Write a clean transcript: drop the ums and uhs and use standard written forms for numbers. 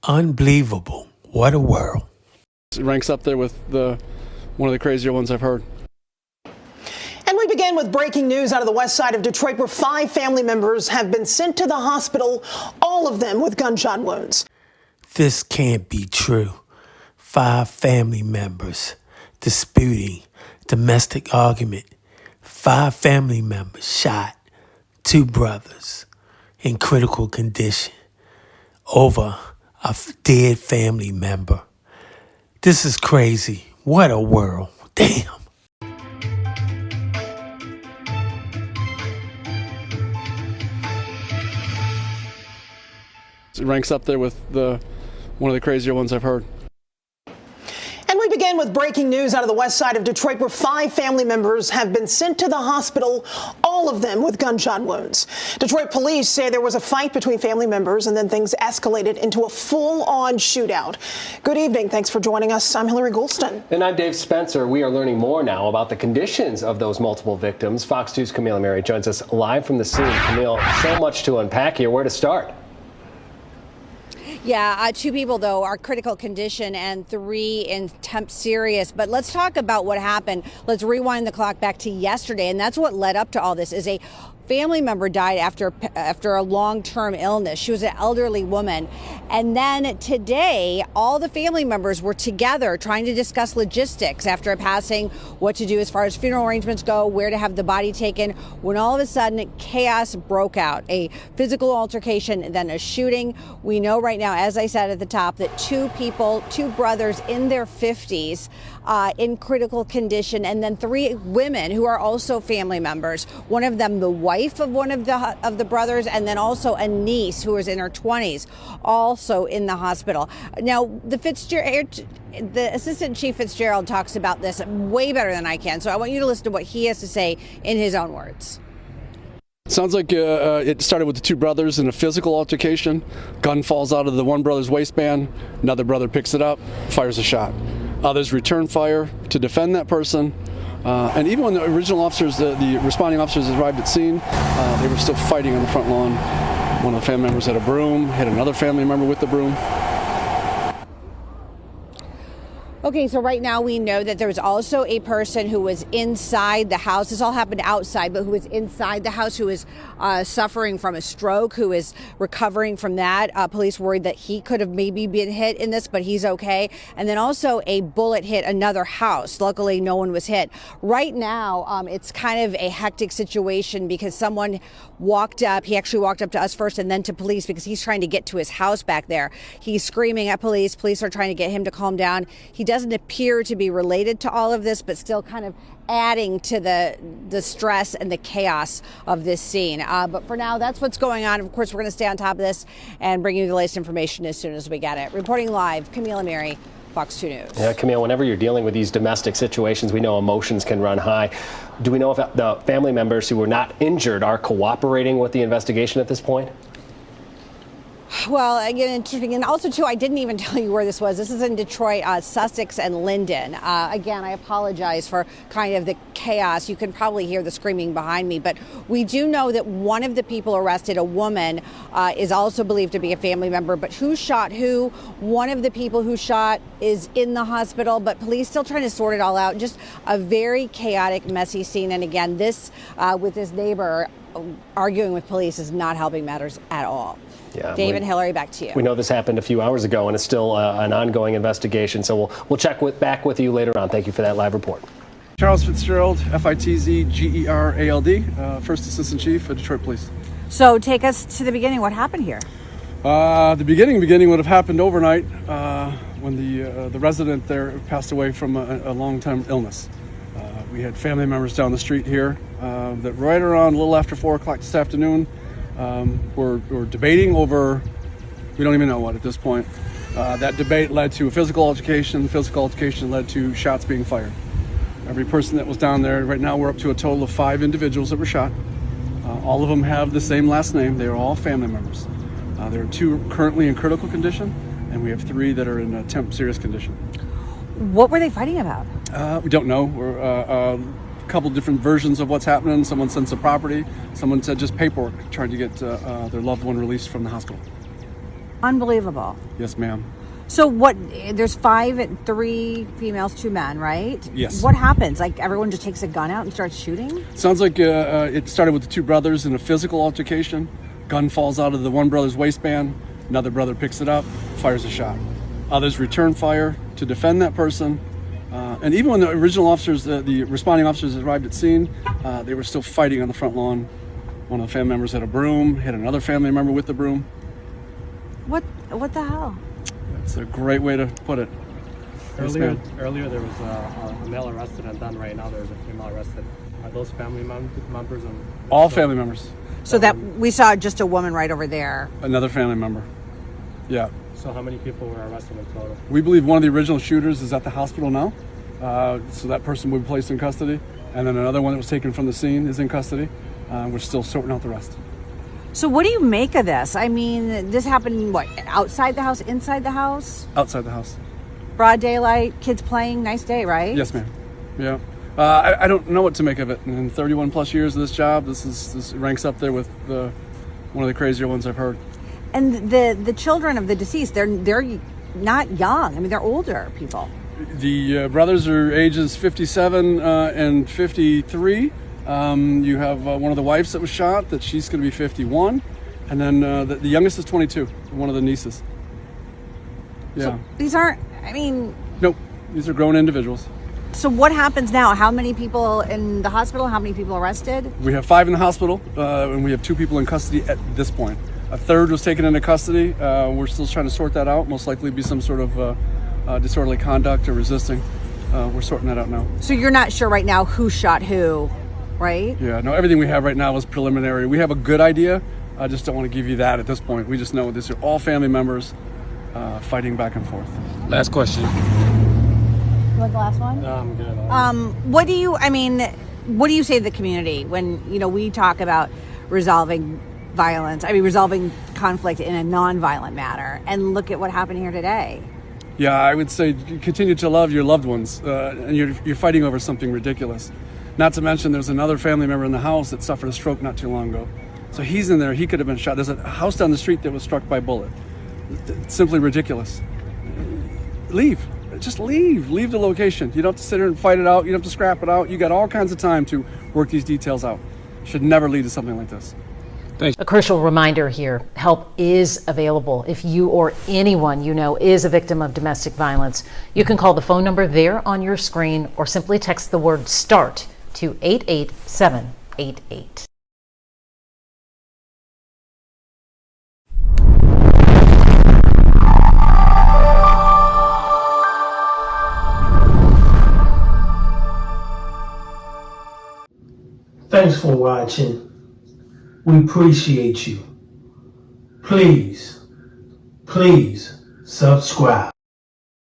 Unbelievable. What a world. It ranks up there with one of the crazier ones I've heard. And we begin with breaking news out of the west side of Detroit, where 5 family members have been sent to the hospital, all of them with gunshot wounds. This can't be true. 5 family members disputing domestic argument. 5 family members shot. 2 brothers in critical condition over a dead family member. This is crazy. What a world. Damn. It ranks up there with one of the crazier ones I've heard. And we begin with breaking news out of the west side of Detroit, where 5 family members have been sent to the hospital, all of them with gunshot wounds. Detroit police say there was a fight between family members and then things escalated into a full-on shootout. Good evening. Thanks for joining us. I'm Hillary Goulston. And I'm Dave Spencer. We are learning more now about the conditions of those multiple victims. Fox 2's Camille Mary joins us live from the scene. Camille, so much to unpack here. Where to start? Yeah, 2 people, though, are critical condition and 3 in temp serious. But let's talk about what happened. Let's rewind the clock back to yesterday. And that's what led up to all this. Is a family member died after a long-term illness. She was an elderly woman. And then today, all the family members were together trying to discuss logistics after a passing, what to do as far as funeral arrangements go, where to have the body taken, when all of a sudden chaos broke out. A physical altercation, then a shooting. We know right now, as I said at the top, that 2 brothers in their 50s in critical condition, and then 3 women who are also family members. One of them, the wife of one of the brothers, and then also a niece who was in her 20s, also in the hospital. Now, the Assistant Chief Fitzgerald talks about this way better than I can, so I want you to listen to what he has to say in his own words. Sounds like it started with the 2 brothers in a physical altercation. Gun falls out of the one brother's waistband. Another brother picks it up, fires a shot. Others return fire to defend that person. And even when the original officers, the responding officers arrived at scene, they were still fighting on the front lawn. One of the family members had a broom, hit another family member with the broom. Okay, so right now we know that there was also a person who was inside the house. This all happened outside, but who was inside the house, who is suffering from a stroke, who is recovering from that. Police worried that he could have maybe been hit in this, but he's okay. And then also a bullet hit another house. Luckily, no one was hit. Right now, it's kind of a hectic situation because someone walked up. He actually walked up to us first and then to police because he's trying to get to his house back there. He's screaming at police. Police are trying to get him to calm down. He doesn't appear to be related to all of this, but still kind of adding to the stress and the chaos of this scene. But for now, that's what's going on. Of course, we're going to stay on top of this and bring you the latest information as soon as we get it. Reporting live, Camille Mary, Fox 2 News. Yeah, Camille, whenever you're dealing with these domestic situations, we know emotions can run high. Do we know if the family members who were not injured are cooperating with the investigation at this point? Well, again, interesting. And also, too, I didn't even tell you where this was. This is in Detroit, Sussex and Linden. Again, I apologize for kind of the chaos. You can probably hear the screaming behind me. But we do know that one of the people arrested, a woman, is also believed to be a family member. But who shot who? One of the people who shot is in the hospital, but police still trying to sort it all out. Just a very chaotic, messy scene. And again, this with this neighbor arguing with police is not helping matters at all. Yeah, Dave and Hillary, back to you. We know this happened a few hours ago, and it's still an ongoing investigation. So we'll check back with you later on. Thank you for that live report. Charles Fitzgerald, Fitzgerald, First Assistant Chief of Detroit Police. So take us to the beginning. What happened here? The beginning would have happened overnight when the resident there passed away from a long-term illness. We had family members down the street here that right around a little after 4 o'clock this afternoon were debating over, we don't even know what at this point. That debate led to a physical altercation. Physical altercation led to shots being fired. Every person that was down there, right now we're up to a total of 5 individuals that were shot. All of them have the same last name. They are all family members. There are 2 currently in critical condition, and we have 3 that are in temp serious condition. What were they fighting about? We don't know. We're a couple different versions of what's happening. Someone said some property. Someone said just paperwork, trying to get their loved one released from the hospital. Unbelievable. Yes, ma'am. So what, there's 3 females, 2 men, right? Yes. What happens? Like everyone just takes a gun out and starts shooting? Sounds like it started with the 2 brothers in a physical altercation. Gun falls out of the one brother's waistband. Another brother picks it up, fires a shot. Others return fire to defend that person. And even when the original officers, the responding officers arrived at scene, they were still fighting on the front lawn. One of the family members had a broom, hit another family member with the broom. What the hell? It's a great way to put it. Earlier there was a male arrested, and then right now there's a female arrested. Are those family members? All family members. So that we saw just a woman right over there. Another family member. Yeah. So how many people were arrested in total? We believe one of the original shooters is at the hospital now. So that person will be placed in custody. And then another one that was taken from the scene is in custody. We're still sorting out the rest. So what do you make of this? I mean, this happened, what, outside the house, inside the house? Outside the house. Broad daylight, kids playing, nice day, right? Yes, ma'am. Yeah. I don't know what to make of it. In 31 plus years of this job, this ranks up there with one of the crazier ones I've heard. And the children of the deceased, they're not young. I mean, they're older people. The brothers are ages 57 and 53. You have one of the wives that was shot, that she's going to be 51. And then the youngest is 22, one of the nieces. Yeah. So these aren't, I mean... Nope. These are grown individuals. So what happens now? How many people in the hospital? How many people arrested? We have 5 in the hospital, and we have 2 people in custody at this point. A third was taken into custody. We're still trying to sort that out. Most likely be some sort of disorderly conduct or resisting. We're sorting that out now. So you're not sure right now who shot who, right? Yeah, no, everything we have right now is preliminary. We have a good idea. I just don't want to give you that at this point. We just know these are all family members fighting back and forth. Last question. You want the last one? No, I'm good. What do you say to the community when, we talk about resolving conflict in a non-violent manner, and look at what happened here today? Yeah, I would say continue to love your loved ones, and you're fighting over something ridiculous. Not to mention there's another family member in the house that suffered a stroke not too long ago. So he's in there, he could have been shot. There's a house down the street that was struck by a bullet. It's simply ridiculous. Leave. Just leave. Leave the location. You don't have to sit here and fight it out. You don't have to scrap it out. You got all kinds of time to work these details out. Should never lead to something like this. Thanks. A crucial reminder here, help is available if you or anyone you know is a victim of domestic violence. You can call the phone number there on your screen or simply text the word START to 88788. Thanks for watching. We appreciate you. Please subscribe.